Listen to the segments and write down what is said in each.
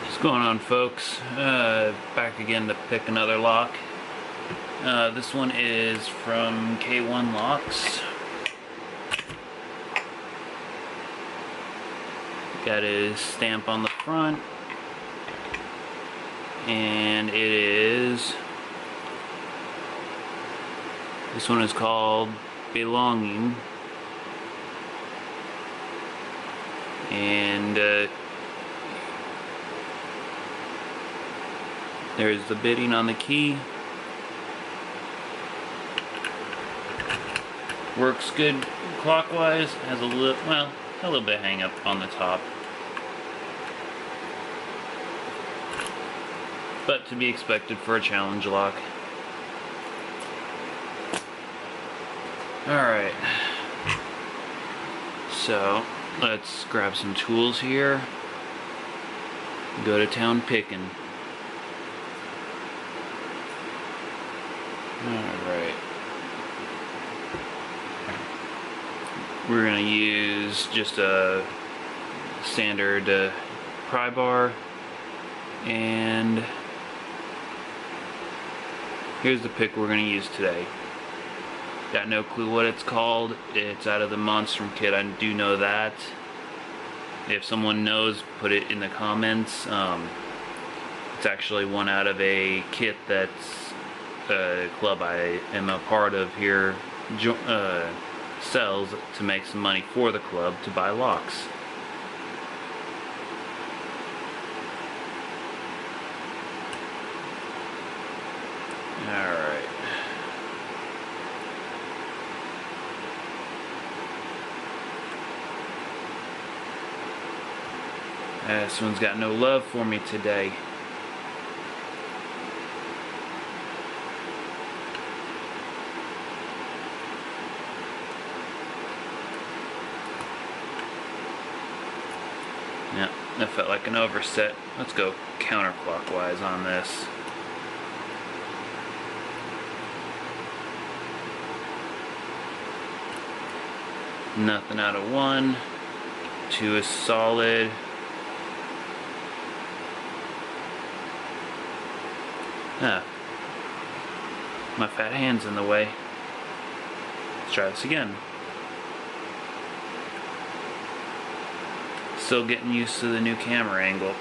What's going on, folks? Back again to pick another lock. This one is from K1 Locks. Got his stamp on the front, and this one is called Belonging, and there's the bitting on the key. Works good clockwise. Has a little bit hang up on the top, but to be expected for a challenge lock. Alright, so let's grab some tools here. Go to town picking. Alright. We're going to use just a standard pry bar, and here's the pick we're going to use today. Got no clue what it's called. It's out of the Monstrum kit, I do know that. If someone knows, put it in the comments. It's actually one out of a kit that's a club I am a part of here sells to make some money for the club to buy locks. Alright. This one's got no love for me today. Yeah, that felt like an overset. Let's go counterclockwise on this. Nothing out of 1. 2 is solid. Ah, my fat hand's in the way. Let's try this again. Still getting used to the new camera angle.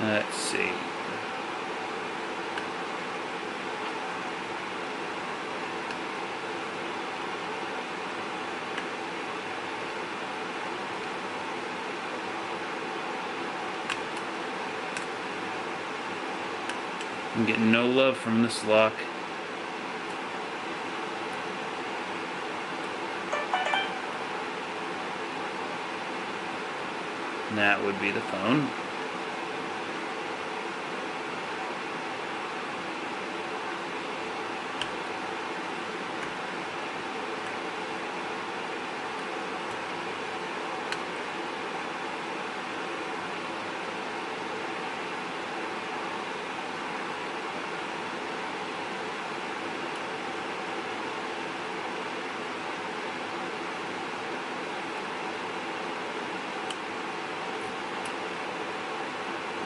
Let's see. I'm getting no love from this lock. And that would be the phone.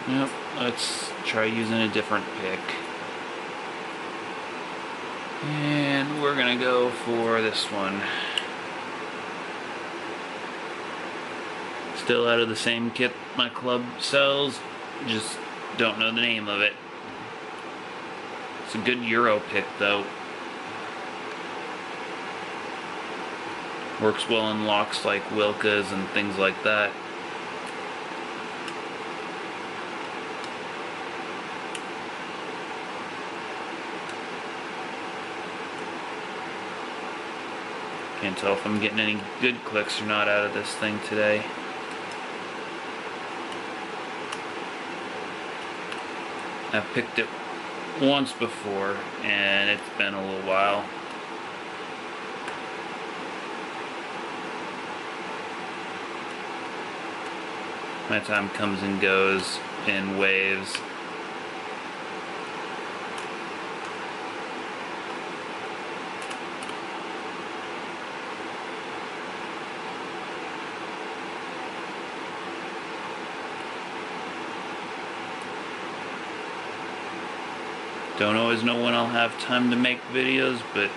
Yep, let's try using a different pick. And we're gonna go for this one. Still out of the same kit my club sells, just don't know the name of it. It's a good Euro pick though. Works well in locks like Wilkas and things like that. Can't tell if I'm getting any good clicks or not out of this thing today. I've picked it once before, and it's been a little while. My time comes and goes in waves. Don't always know when I'll have time to make videos, but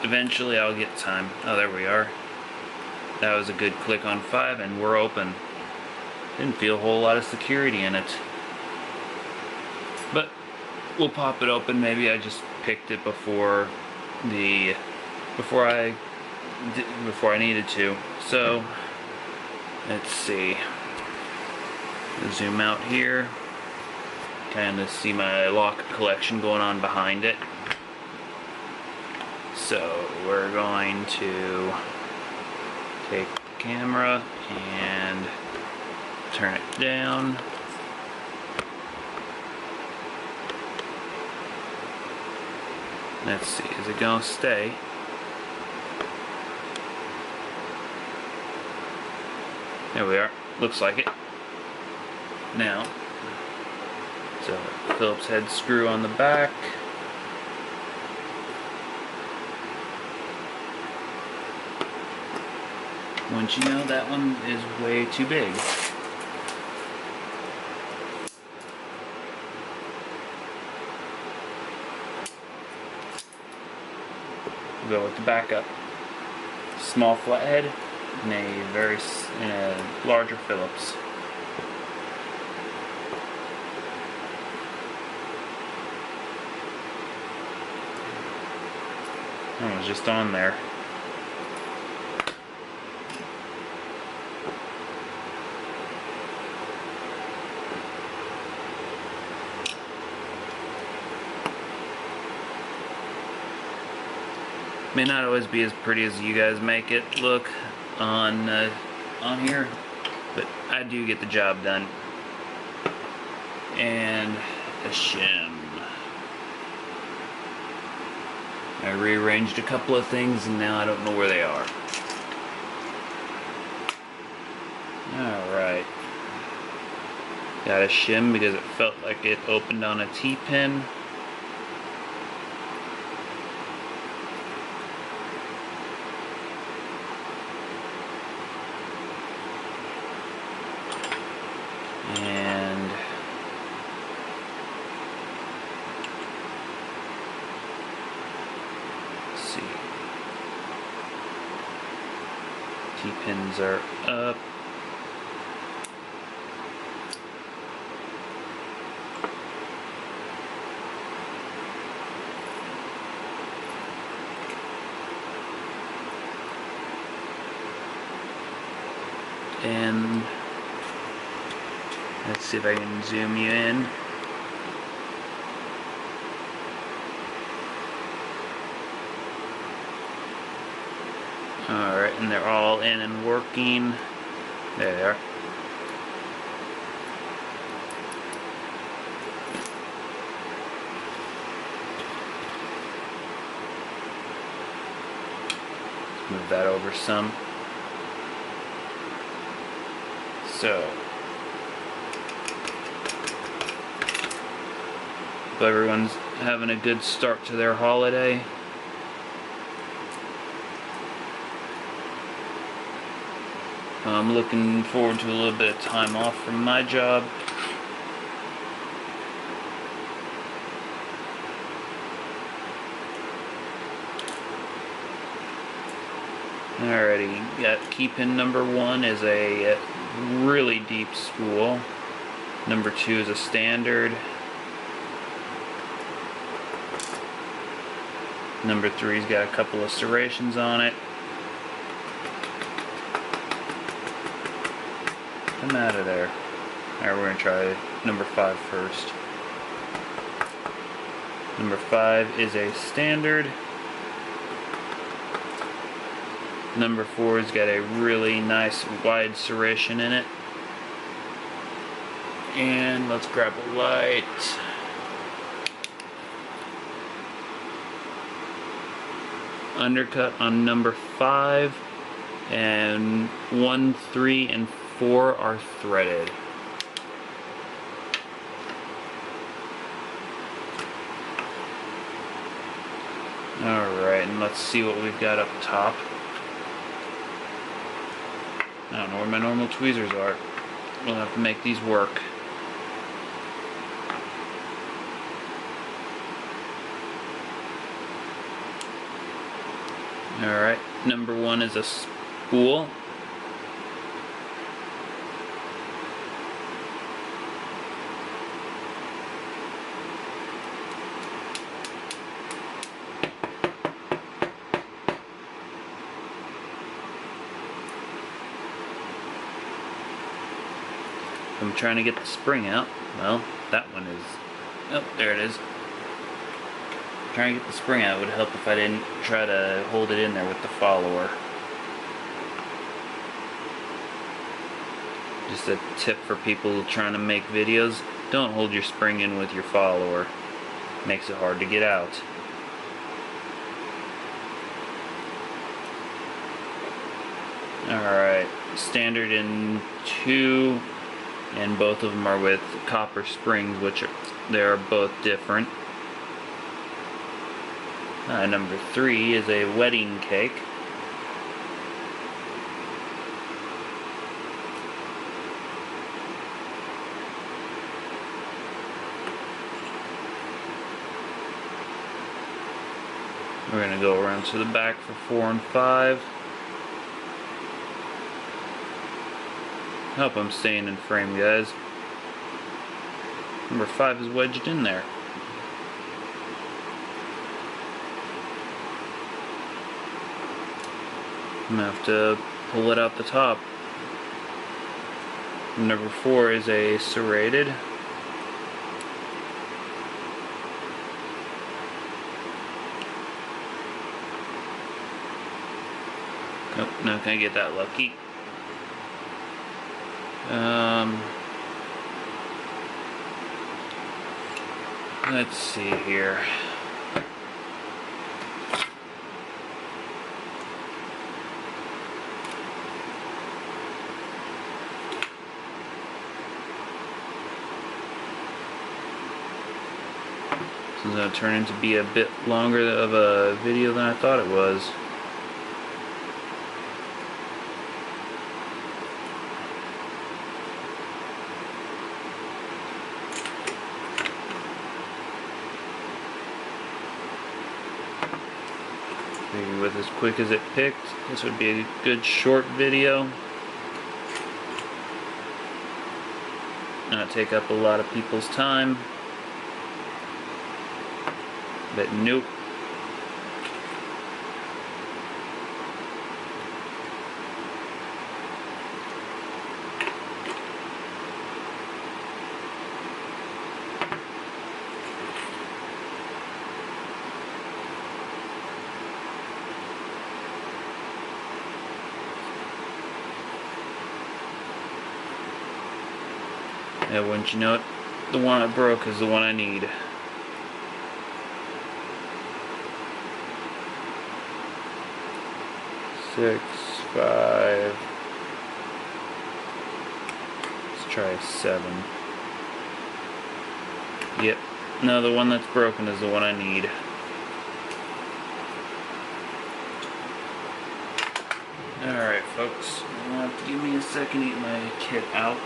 eventually I'll get time. Oh, there we are. That was a good click on 5, and we're open. Didn't feel a whole lot of security in it. But we'll pop it open. Maybe I just picked it before I needed to. So let's see. Zoom out here. Kind of see my lock collection going on behind it. So we're going to take the camera and turn it down. Let's see, is it gonna stay? There we are, looks like it. Now, so Phillips head screw on the back. Once you know, that one is way too big. We'll go with the backup. Small flathead and a larger Phillips. That was just on there. May not always be as pretty as you guys make it look on here, but I do get the job done. And a shim. I rearranged a couple of things and now I don't know where they are. Alright. Got a shim because it felt like it opened on a T-pin. And let's see. T-pins are up. And let's see if I can zoom you in. Alright, and they're all in and working. There they are. Let's move that over some. So, hope everyone's having a good start to their holiday. I'm looking forward to a little bit of time off from my job. Alrighty, got key pin number 1 is a really deep spool. Number 2 is a standard. Number 3's got a couple of serrations on it. Come out of there. Alright, we're going to try number 5 first. Number 5 is a standard. Number 4's got a really nice wide serration in it. And let's grab a light. Undercut on number 5, and 1, 3, and 4 are threaded. Alright, and let's see what we've got up top. I don't know where my normal tweezers are. We'll have to make these work. Alright, number 1 is a spool. I'm trying to get the spring out. Well, that one is... Oh, there it is. Trying to get the spring out would help if I didn't try to hold it in there with the follower. Just a tip for people trying to make videos. Don't hold your spring in with your follower. Makes it hard to get out. Alright, standard in 2, and both of them are with copper springs, which they are both different. Number 3 is a wedding cake. We're going to go around to the back for 4 and 5. Hope I'm staying in frame, guys. Number 5 is wedged in there. I'm going to have to pull it out the top. Number 4 is a serrated. Nope, not going to get that lucky. Let's see here. This is going to turn into be a bit longer of a video than I thought it was. Maybe with as quick as it picked, this would be a good short video. Not take up a lot of people's time. But nope. Yeah, wouldn't you know it, the one I broke is the one I need. Six, 5. Let's try 7. Yep. No, the one that's broken is the one I need. Alright, folks. You'll have to give me a second to get my kit out.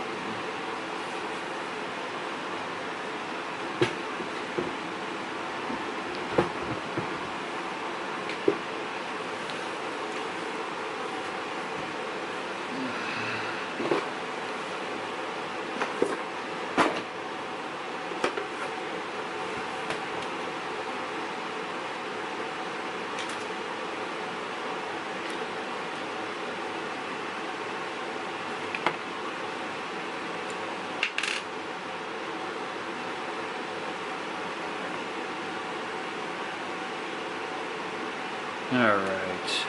Alright.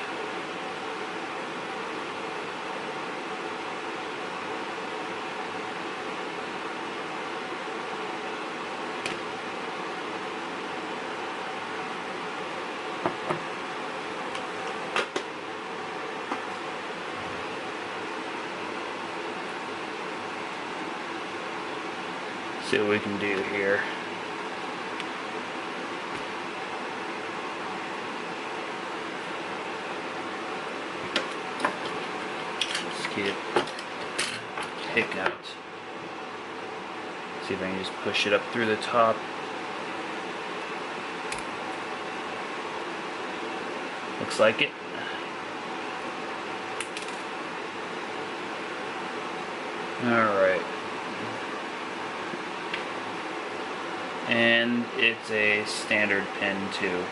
See what we can do here. Get pick out. See if I can just push it up through the top. Looks like it. Alright. And it's a standard pin too.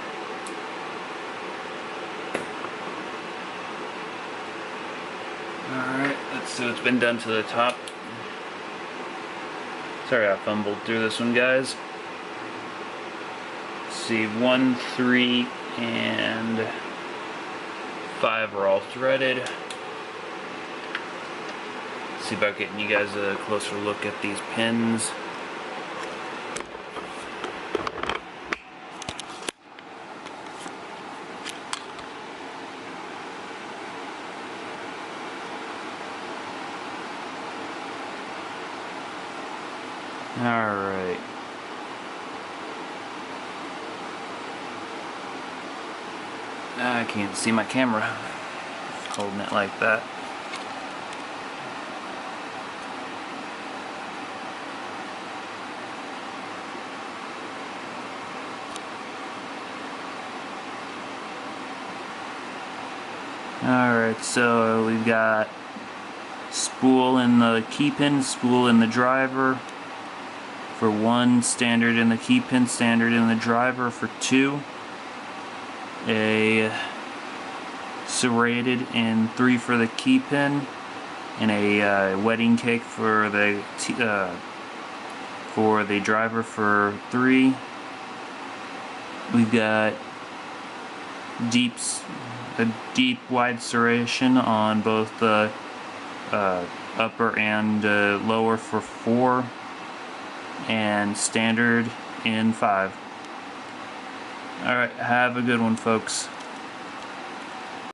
Alright, let's see what's been done to the top. Sorry I fumbled through this one, guys. Let's see, 1, 3, and 5 are all threaded. Let's see about getting you guys a closer look at these pins. Alright. I can't see my camera holding it like that. Alright, so we've got spool in the key pin, spool in the driver for 1, standard in the key pin, standard in the driver for 2, a serrated in 3 for the key pin, and a wedding cake for the driver for 3. We've got a deep wide serration on both the upper and lower for 4, and standard in 5. Alright, have a good one, folks.